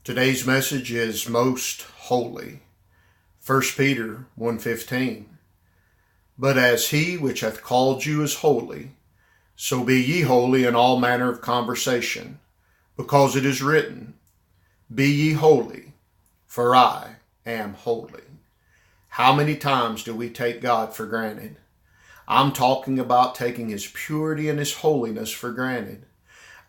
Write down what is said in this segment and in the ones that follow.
Today's message is most holy. 1 Peter 1:15. But as he which hath called you is holy, so be ye holy in all manner of conversation, because it is written, Be ye holy, for I am holy. How many times do we take God for granted? I'm talking about taking His purity and His holiness for granted.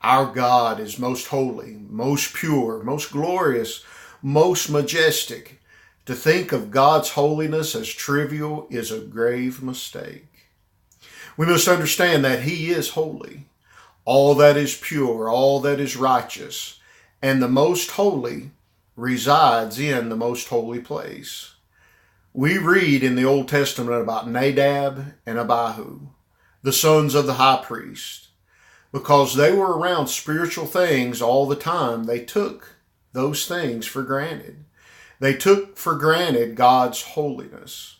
Our God is most holy, most pure, most glorious, most majestic. To think of God's holiness as trivial is a grave mistake. We must understand that He is holy, all that is pure, all that is righteous, and the most holy resides in the most holy place. We read in the Old Testament about Nadab and Abihu, the sons of the high priest. Because they were around spiritual things all the time, they took those things for granted. They took for granted God's holiness.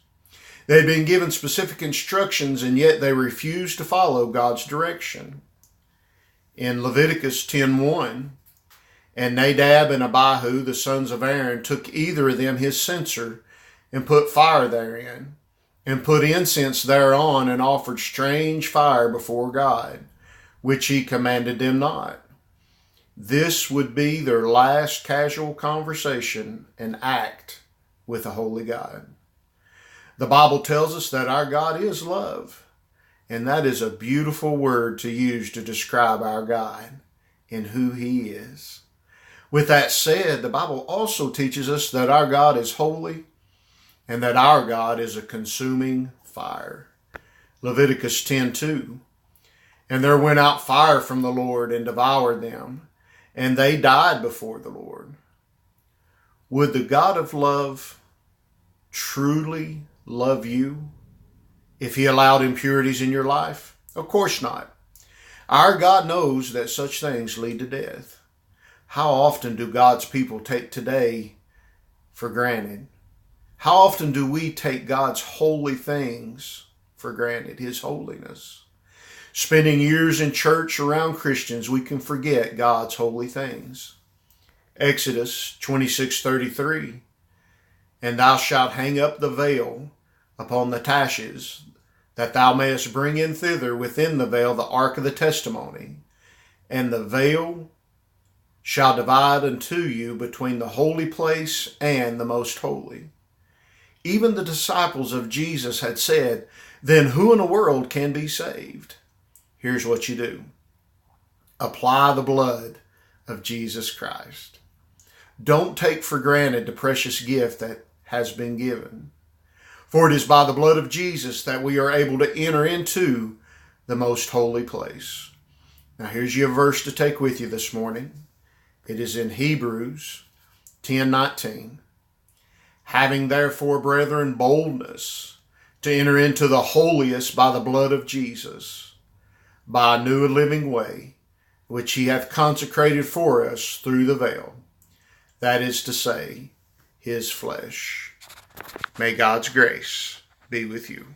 They had been given specific instructions, and yet they refused to follow God's direction. In Leviticus 10:1, and Nadab and Abihu, the sons of Aaron, took either of them his censer and put fire therein, and put incense thereon, and offered strange fire before God, which he commanded them not. This would be their last casual conversation and act with a holy God. The Bible tells us that our God is love, and that is a beautiful word to use to describe our God and who He is. With that said, the Bible also teaches us that our God is holy and that our God is a consuming fire. Leviticus 10:2. And there went out fire from the Lord and devoured them, and they died before the Lord. Would the God of love truly love you if He allowed impurities in your life? Of course not. Our God knows that such things lead to death. How often do God's people take today for granted? How often do we take God's holy things for granted, His holiness? Spending years in church around Christians, we can forget God's holy things. Exodus 26:33, and thou shalt hang up the veil upon the taches, that thou mayest bring in thither within the veil the ark of the testimony, and the veil shall divide unto you between the holy place and the most holy. Even the disciples of Jesus had said, then who in the world can be saved? Here's what you do. Apply the blood of Jesus Christ. Don't take for granted the precious gift that has been given. For it is by the blood of Jesus that we are able to enter into the most holy place. Now here's your verse to take with you this morning. It is in Hebrews 10:19. Having therefore, brethren, boldness to enter into the holiest by the blood of Jesus, by a new and living way, which He hath consecrated for us through the veil, that is to say, His flesh. May God's grace be with you.